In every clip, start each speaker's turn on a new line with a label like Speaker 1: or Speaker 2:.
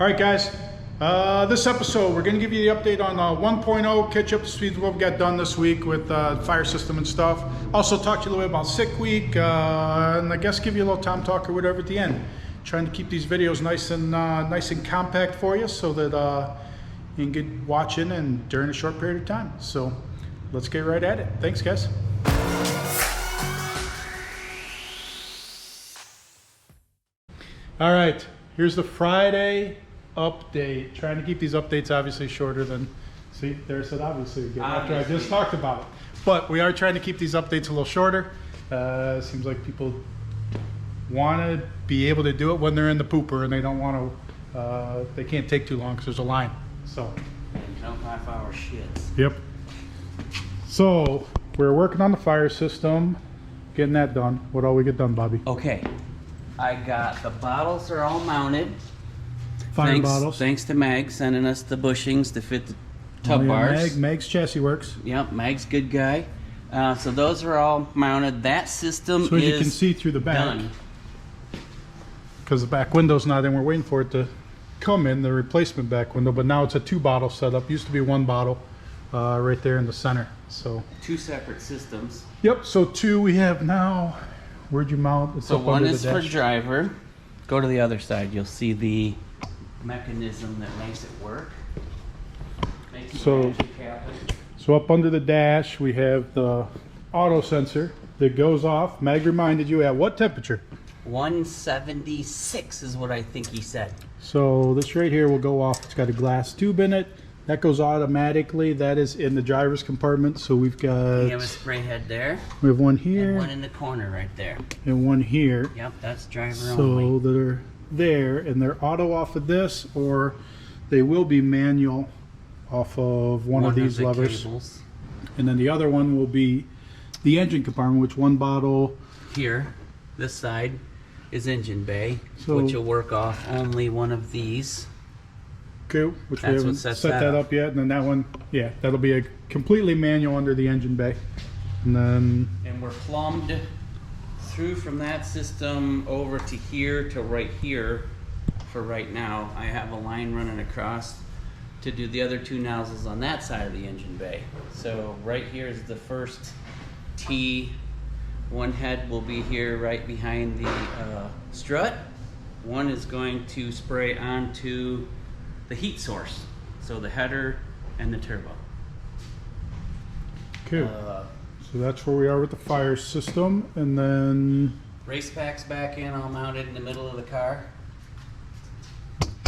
Speaker 1: All right, guys. This episode, we're going to give you the update on 1.0, catch up to speed with what we got done this week with fire system and stuff. Also talk to you a little bit about sick week, and I guess give you a little time talk or whatever at the end. Trying to keep these videos nice and compact for you so that you can get watching and during a short period of time. So let's get right at it. Thanks, guys. All right, here's the Friday update. Trying to keep these updates obviously shorter than, see, there's it obviously again after I just talked about it. But we are trying to keep these updates a little shorter. Seems like people want to be able to do it when they're in the pooper and they don't want to, they can't take too long because there's a line. So,
Speaker 2: no half-hour shits.
Speaker 1: Yep. So, we're working on the fire system, getting that done. What all we get done, Bobby?
Speaker 2: Okay, I got the bottles are all mounted.
Speaker 1: Fire bottles.
Speaker 2: Thanks to Mag sending us the bushings to fit the tub bars.
Speaker 1: Mag's chassis works.
Speaker 2: Yep, Mag's good guy. So those are all mounted. That system
Speaker 1: so
Speaker 2: is
Speaker 1: you can see through the back.
Speaker 2: done.
Speaker 1: Because the back window's not in, we're waiting for it to come in, the replacement back window, but now it's a 2-bottle setup. Used to be 1 bottle right there in the center. So
Speaker 2: 2 separate systems.
Speaker 1: Yep, so 2 we have now. Where'd you mount? It's
Speaker 2: so
Speaker 1: up
Speaker 2: one
Speaker 1: under
Speaker 2: is
Speaker 1: the dash.
Speaker 2: for driver. Go to the other side. You'll see the mechanism that makes it work.
Speaker 1: So up under the dash we have the auto sensor that goes off. Mag reminded you at what temperature?
Speaker 2: 176 is what I think he said.
Speaker 1: So this right here will go off. It's got a glass tube in it. That goes automatically. That is in the driver's compartment. So we've got...
Speaker 2: We have a spray head there.
Speaker 1: We have one here.
Speaker 2: And one in the corner right there.
Speaker 1: And one here.
Speaker 2: Yep, that's driver
Speaker 1: So
Speaker 2: only.
Speaker 1: they're there, and they're auto off of this, or they will be manual off of one of these levers.
Speaker 2: Cables.
Speaker 1: And then the other one will be the engine compartment, which 1 bottle...
Speaker 2: Here, this side is engine bay,
Speaker 1: So,
Speaker 2: which will work off only one of these.
Speaker 1: Okay, which
Speaker 2: That's
Speaker 1: we haven't
Speaker 2: what sets
Speaker 1: set that
Speaker 2: that
Speaker 1: up yet. And then that one, yeah, that'll be a completely manual under the engine bay. And then...
Speaker 2: And we're plumbed through from that system over to here to right here for right now. I have a line running across to do the other 2 nozzles on that side of the engine bay. So right here is the first T. One head will be here right behind the strut. One is going to spray onto the heat source. So the header and the turbo.
Speaker 1: Okay. So that's where we are with the fire system, and then
Speaker 2: Race packs back in, all mounted in the middle of the car.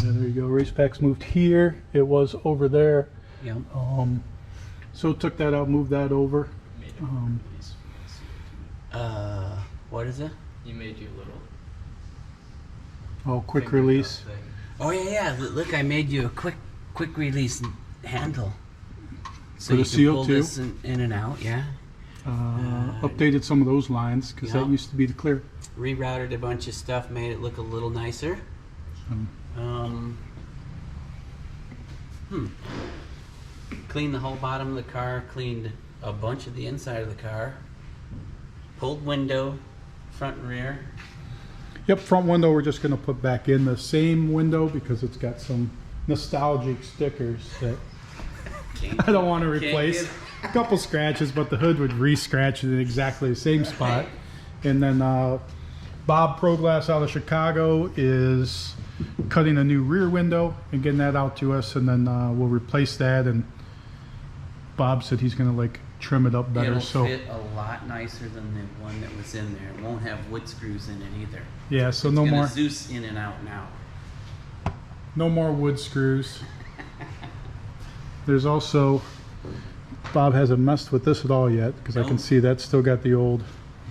Speaker 1: there you go. Race packs moved here. It was over there.
Speaker 2: Yep.
Speaker 1: So took that out, moved that over.
Speaker 2: What is it?
Speaker 3: You made your little
Speaker 1: Quick release.
Speaker 3: thing.
Speaker 2: Oh yeah. Look, I made you a quick release handle. So
Speaker 1: For the
Speaker 2: you
Speaker 1: seal,
Speaker 2: can pull
Speaker 1: too?
Speaker 2: this in and out. Yeah.
Speaker 1: Updated some of those lines because that
Speaker 2: Yeah.
Speaker 1: used to be the clear.
Speaker 2: Rerouted a bunch of stuff, made it look a little nicer. Cleaned the whole bottom of the car, cleaned a bunch of the inside of the car, pulled window, front and rear.
Speaker 1: Yep, front window we're just going to put back in the same window because it's got some nostalgic stickers that I don't want to replace. A couple scratches, but the hood would re-scratch it in exactly the same spot. And then Bob Proglass out of Chicago is cutting a new rear window and getting that out to us, and then we'll replace that. And Bob said he's going to like trim it up better.
Speaker 2: It'll
Speaker 1: so
Speaker 2: fit a lot nicer than the one that was in there. It won't have wood screws in it either.
Speaker 1: yeah, so
Speaker 2: It's
Speaker 1: no
Speaker 2: gonna
Speaker 1: more
Speaker 2: Zeus in and out now.
Speaker 1: wood screws. There's also, Bob hasn't messed with this at all yet because I can
Speaker 2: No.
Speaker 1: see that's still got the old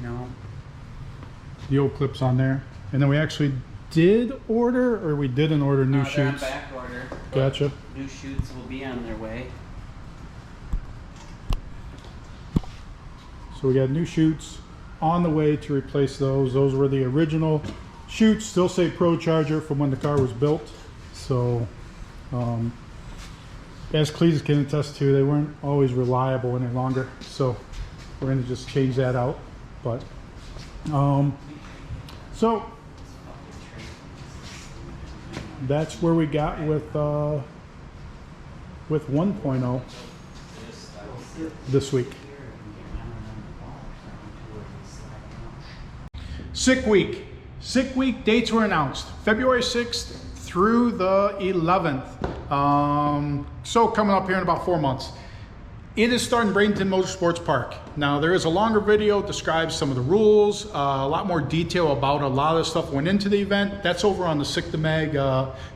Speaker 2: No.
Speaker 1: clips on there. And then we actually did order, or we didn't order new
Speaker 2: They're on
Speaker 1: chutes.
Speaker 2: back order. but
Speaker 1: Gotcha.
Speaker 2: New shoots will be on their way.
Speaker 1: So we got new chutes on the way to replace those. Those were the original chutes, still say Pro Charger from when the car was built. So as Cleese can attest to, they weren't always reliable any longer. So we're going to just change that out. But so that's where we got with 1.0 this week. Sick week. Sick week dates were announced. February 6th through the 11th. So coming up here in about 4 months. It is starting Bradenton Motorsports Park. Now there is a longer video, describes some of the rules, a lot more detail about a lot of stuff went into the event. That's over on the Sick the Mag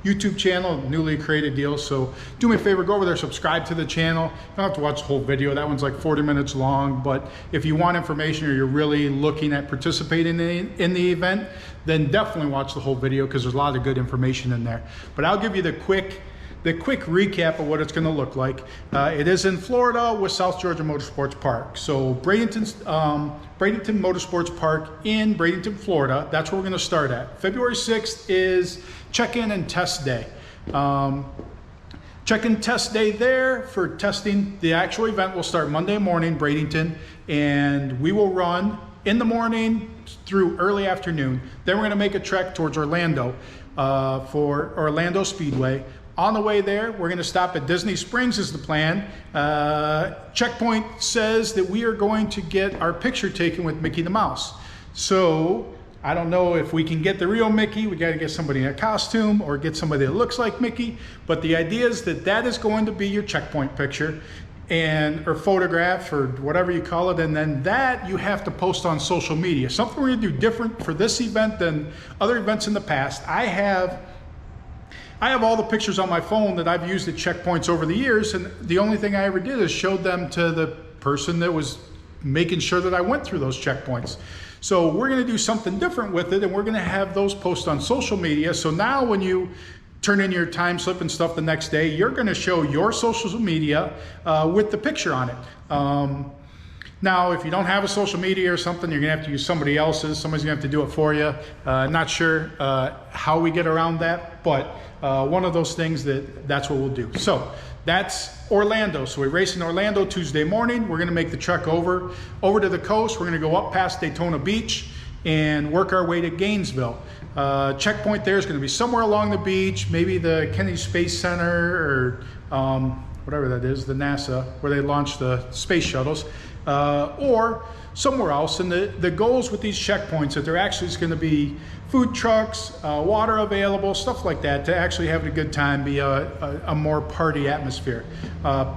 Speaker 1: YouTube channel, newly created deal. So do me a favor, go over there, subscribe to the channel. You don't have to watch the whole video. That one's like 40 minutes long. But if you want information or you're really looking at participating in the event, then definitely watch the whole video because there's a lot of good information in there. But I'll give you the quick recap of what it's going to look like. It is in Florida with South Georgia Motorsports Park. So Bradenton Motorsports Park in Bradenton, Florida. That's where we're going to start at. February 6th is check-in and test day. Check-in test day there for testing. The actual event will start Monday morning, Bradenton, and we will run in the morning through early afternoon. Then we're going to make a trek towards Orlando for Orlando Speedway. On the way there, we're going to stop at Disney Springs is the plan. Checkpoint says that we are going to get our picture taken with Mickey the Mouse. So I don't know if we can get the real Mickey. We got to get somebody in a costume or get somebody that looks like Mickey. But the idea is that that is going to be your checkpoint picture or photograph or whatever you call it. And then that you have to post on social media. Something we're going to do different for this event than other events in the past. I have all the pictures on my phone that I've used at checkpoints over the years, and the only thing I ever did is showed them to the person that was making sure that I went through those checkpoints. So we're going to do something different with it, and we're going to have those posts on social media. So now when you turn in your time slip and stuff the next day, you're going to show your social media with the picture on it. Now, if you don't have a social media or something, you're going to have to use somebody else's. Somebody's going to have to do it for you. Not sure how we get around that, but one of those things that's what we'll do. So that's Orlando. So we race in Orlando Tuesday morning. We're going to make the trek over to the coast. We're going to go up past Daytona Beach and work our way to Gainesville. Checkpoint there is going to be somewhere along the beach, maybe the Kennedy Space Center or whatever that is, the NASA, where they launch the space shuttles. Or somewhere else. And the goals with these checkpoints that there actually is going to be food trucks, water available, stuff like that, to actually have a good time, be a more party atmosphere. The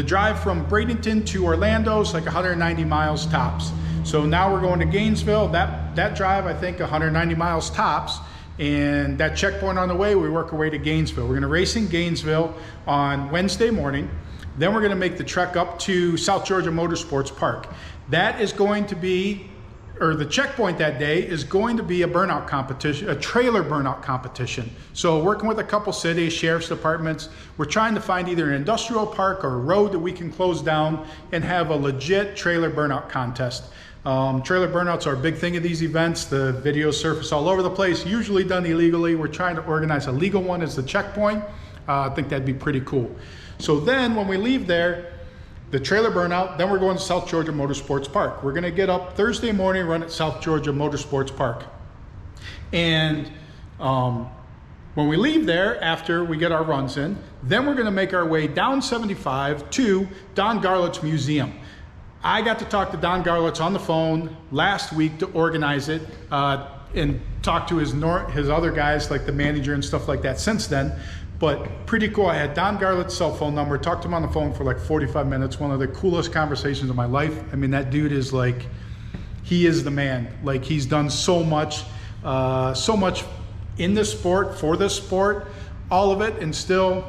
Speaker 1: drive from Bradenton to Orlando is like 190 miles tops. So now we're going to Gainesville. That drive, I think 190 miles tops. And that checkpoint on the way, we work our way to Gainesville. We're going to race in Gainesville on Wednesday morning. Then we're going to make the trek up to South Georgia Motorsports Park. That is going to be, or the checkpoint that day is going to be a burnout competition, a trailer burnout competition. So working with a couple cities, sheriff's departments, we're trying to find either an industrial park or a road that we can close down and have a legit trailer burnout contest. Trailer burnouts are a big thing at these events. The videos surface all over the place, usually done illegally. We're trying to organize a legal one as the checkpoint. I think that'd be pretty cool. So then when we leave there, the trailer burnout, then we're going to South Georgia Motorsports Park. We're going to get up Thursday morning, run at South Georgia Motorsports Park. And when we leave there, after we get our runs in, then we're going to make our way down 75 to Don Garlett's Museum. I got to talk to Don Garlitz on the phone last week to organize it and talk to his other guys, like the manager and stuff like that since then. But pretty cool. I had Don Garlett's cell phone number, talked to him on the phone for like 45 minutes. One of the coolest conversations of my life. I mean, that dude is like, he is the man. Like, he's done so much in this sport, for this sport, all of it, and still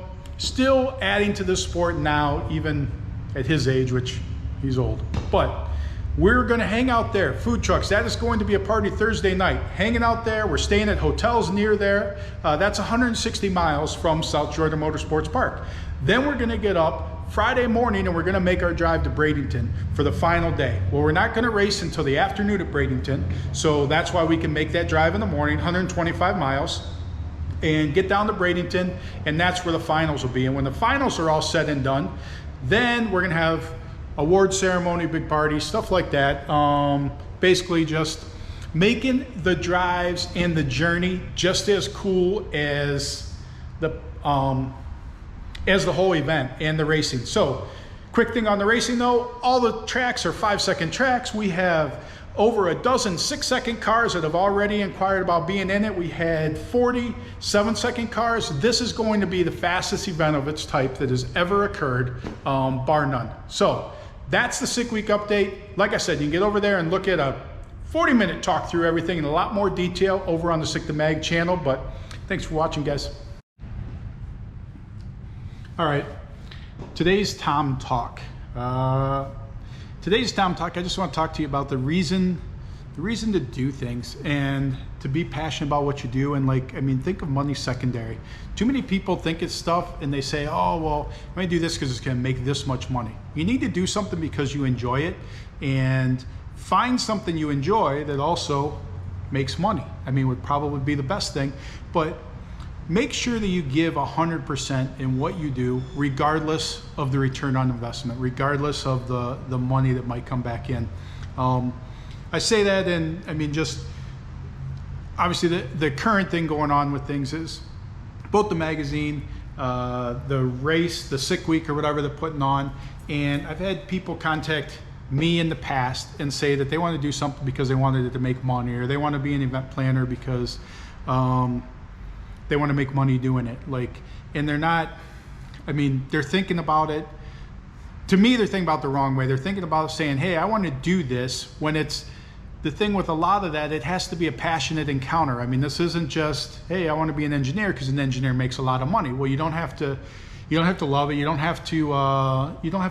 Speaker 1: adding to this sport now, even at his age, which he's old. But we're going to hang out there. Food trucks, that is going to be a party Thursday night. Hanging out there, we're staying at hotels near there. That's 160 miles from South Georgia Motorsports Park. Then we're going to get up Friday morning and we're going to make our drive to Bradenton for the final day. Well, we're not going to race until the afternoon at Bradenton, so that's why we can make that drive in the morning, 125 miles, and get down to Bradenton, and that's where the finals will be. And when the finals are all said and done, then we're going to have award ceremony, big party, stuff like that. Basically just making the drives and the journey just as cool as the whole event and the racing. So quick thing on the racing though, all the tracks are 5-second tracks. We have over a dozen 6-second cars that have already inquired about being in it. We had 40 7-second cars. This is going to be the fastest event of its type that has ever occurred, bar none. So that's the Sick Week update. Like I said, you can get over there and look at a 40-minute talk through everything in a lot more detail over on the Sick to Mag channel. But thanks for watching, guys. All right, today's Tom Talk. Today's Tom Talk, I just want to talk to you about the reason to do things and to be passionate about what you do. And like, I mean, think of money secondary. Too many people think it's stuff and they say, oh, well, I'm going to do this because it's going to make this much money. You need to do something because you enjoy it, and find something you enjoy that also makes money. I mean, would probably be the best thing, but make sure that you give 100% in what you do, regardless of the return on investment, regardless of the money that might come back in. I say that, and I mean, just obviously the current thing going on with things is both the magazine, the race, the Sick Week or whatever they're putting on, and I've had people contact me in the past and say that they want to do something because they wanted it to make money, or they want to be an event planner because they want to make money doing it. Like, and they're not, I mean, they're thinking about it. To me, they're thinking about it the wrong way. They're thinking about saying, hey, I want to do this, when it's the thing with a lot of that, it has to be a passionate encounter. I mean, this isn't just, hey, I want to be an engineer because an engineer makes a lot of money. Well, you don't have to love it. You don't have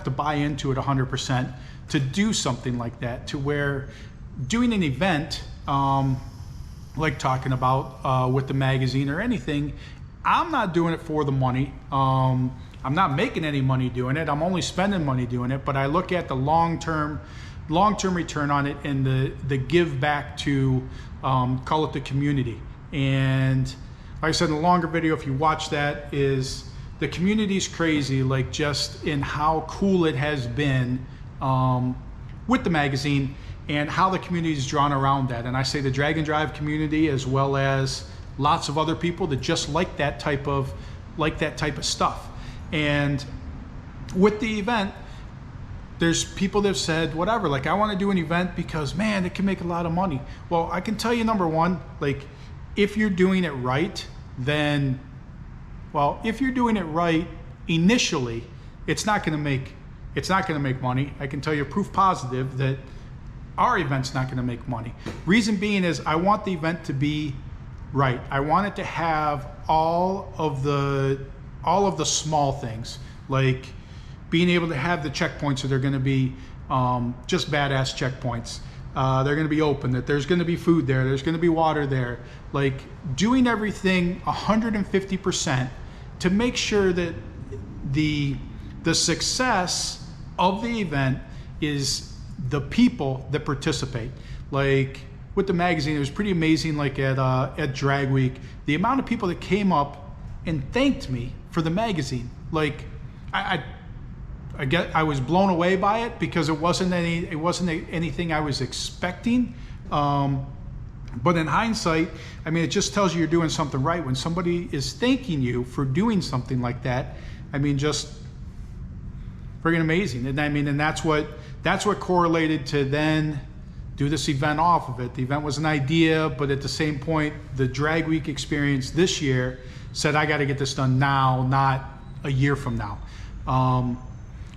Speaker 1: to buy into it 100% to do something like that, to where doing an event, like talking about with the magazine or anything, I'm not doing it for the money. I'm not making any money doing it. I'm only spending money doing it. But I look at the long-term return on it, and the give back to, call it the community. And like I said in the longer video, if you watch that, is the community's crazy, like just in how cool it has been with the magazine, and how the community is drawn around that. And I say the drag and drive community, as well as lots of other people that just like that type of stuff. And with the event, there's people that have said, whatever, like, I want to do an event because, man, it can make a lot of money. Well, I can tell you, number one, like, if you're doing it right, then, well, if you're doing it right initially, it's not going to make money. I can tell you proof positive that our event's not going to make money. Reason being is I want the event to be right. I want it to have all of the small things, like being able to have the checkpoints that are going to be just badass checkpoints. They're going to be open, that there's going to be food there, there's going to be water there, like doing everything 150% to make sure that the success of the event is the people that participate. Like with the magazine, it was pretty amazing, like at Drag Week, the amount of people that came up and thanked me for the magazine. Like I was blown away by it, because it wasn't anything I was expecting. But in hindsight, I mean, it just tells you you're doing something right when somebody is thanking you for doing something like that. I mean, just friggin' amazing. And I mean, and that's what correlated to then do this event off of it. The event was an idea, but at the same point, the Drag Week experience this year said, I got to get this done now, not a year from now.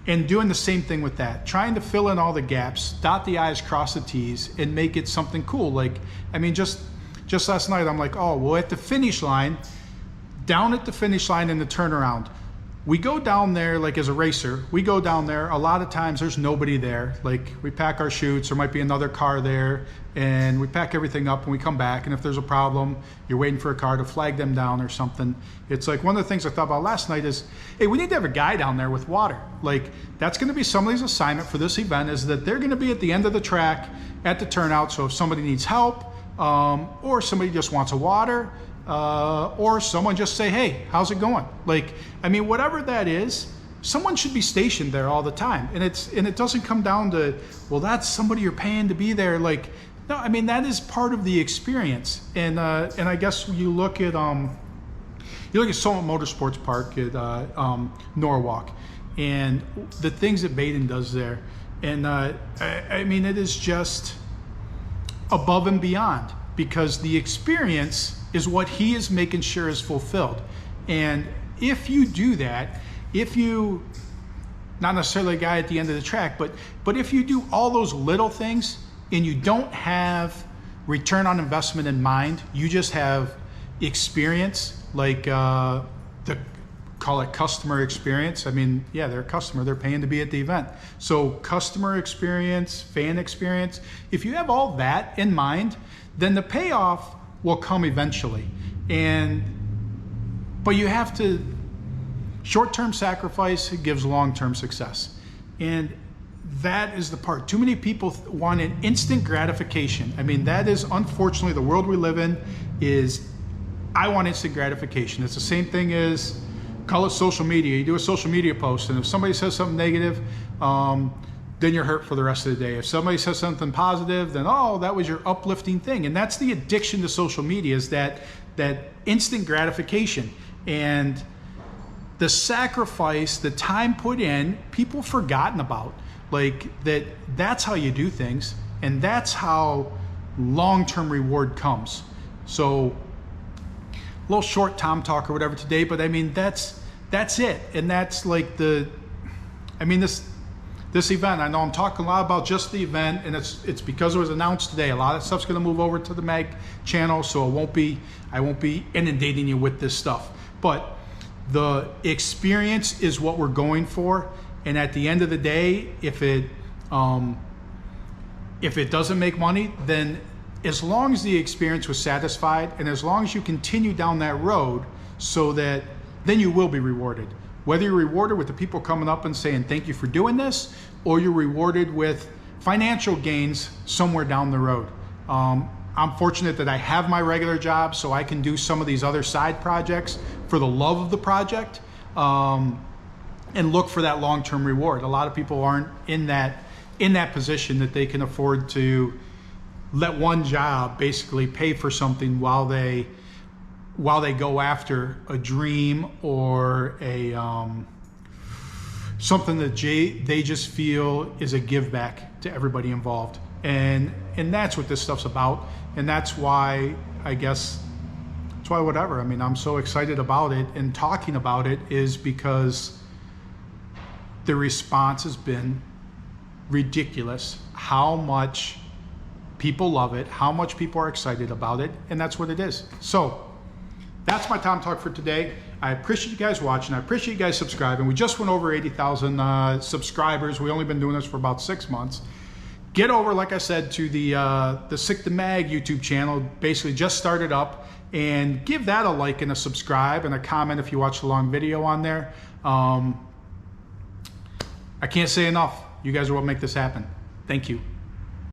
Speaker 1: And doing the same thing with that, trying to fill in all the gaps, dot the I's, cross the T's, and make it something cool. Like, I mean, just last night, I'm like, oh, well, at the finish line, down at the finish line in the turnaround, we go down there, like as a racer, we go down there, a lot of times there's nobody there. Like, we pack our chutes, there might be another car there, and we pack everything up and we come back, and if there's a problem, you're waiting for a car to flag them down or something. It's like, one of the things I thought about last night is, hey, we need to have a guy down there with water. Like, that's gonna be somebody's assignment for this event, is that they're gonna be at the end of the track at the turnout, so if somebody needs help, or somebody just wants a water, or someone just say, hey, how's it going? Like, I mean, whatever that is, someone should be stationed there all the time. And it doesn't come down to, well, that's somebody you're paying to be there. Like, No, I mean, that is part of the experience. And I guess you look at Summit Motorsports Park at Norwalk, and the things that Baden does there. And I mean, it is just above and beyond, because the experience is what he is making sure is fulfilled. And if you do that, if you, not necessarily a guy at the end of the track, but if you do all those little things and you don't have return on investment in mind, you just have experience, like call it customer experience. I mean, yeah, they're a customer, they're paying to be at the event. So customer experience, fan experience, if you have all that in mind, then the payoff will come eventually. But you have to, short-term sacrifice gives long-term success. And that is the part. Too many people want an instant gratification. I mean, that is unfortunately the world we live in. Is I want instant gratification. It's the same thing as, call it social media. You do a social media post, and if somebody says something negative, then you're hurt for the rest of the day. If somebody says something positive, then, oh, that was your uplifting thing. And that's the addiction to social media, is that instant gratification. And the sacrifice, the time put in, people forgotten about. Like, that's how you do things, and that's how long-term reward comes. So, a little short Tom talk or whatever today, but I mean, that's it. And that's like this event, I know I'm talking a lot about just the event, and it's because it was announced today. A lot of stuff's gonna move over to the Mag channel, so I won't be inundating you with this stuff. But the experience is what we're going for, and at the end of the day, if it doesn't make money, then as long as the experience was satisfied, and as long as you continue down that road, so that then you will be rewarded. Whether you're rewarded with the people coming up and saying thank you for doing this, or you're rewarded with financial gains somewhere down the road. I'm fortunate that I have my regular job, so I can do some of these other side projects for the love of the project, and look for that long-term reward. A lot of people aren't in that position that they can afford to let one job basically pay for something while they go after a dream or a something that they just feel is a give back to everybody involved. And that's what this stuff's about. And that's why, I guess, that's why whatever. I mean, I'm so excited about it, and talking about it is because the response has been ridiculous. How much people love it, how much people are excited about it, and that's what it is. So that's my Tom Talk for today. I appreciate you guys watching. I appreciate you guys subscribing. We just went over 80,000 subscribers. We've only been doing this for about 6 months. Get over, like I said, to the Sick to Mag YouTube channel. Basically just started up, and give that a like and a subscribe and a comment if you watch the long video on there. I can't say enough. You guys are what make this happen. Thank you.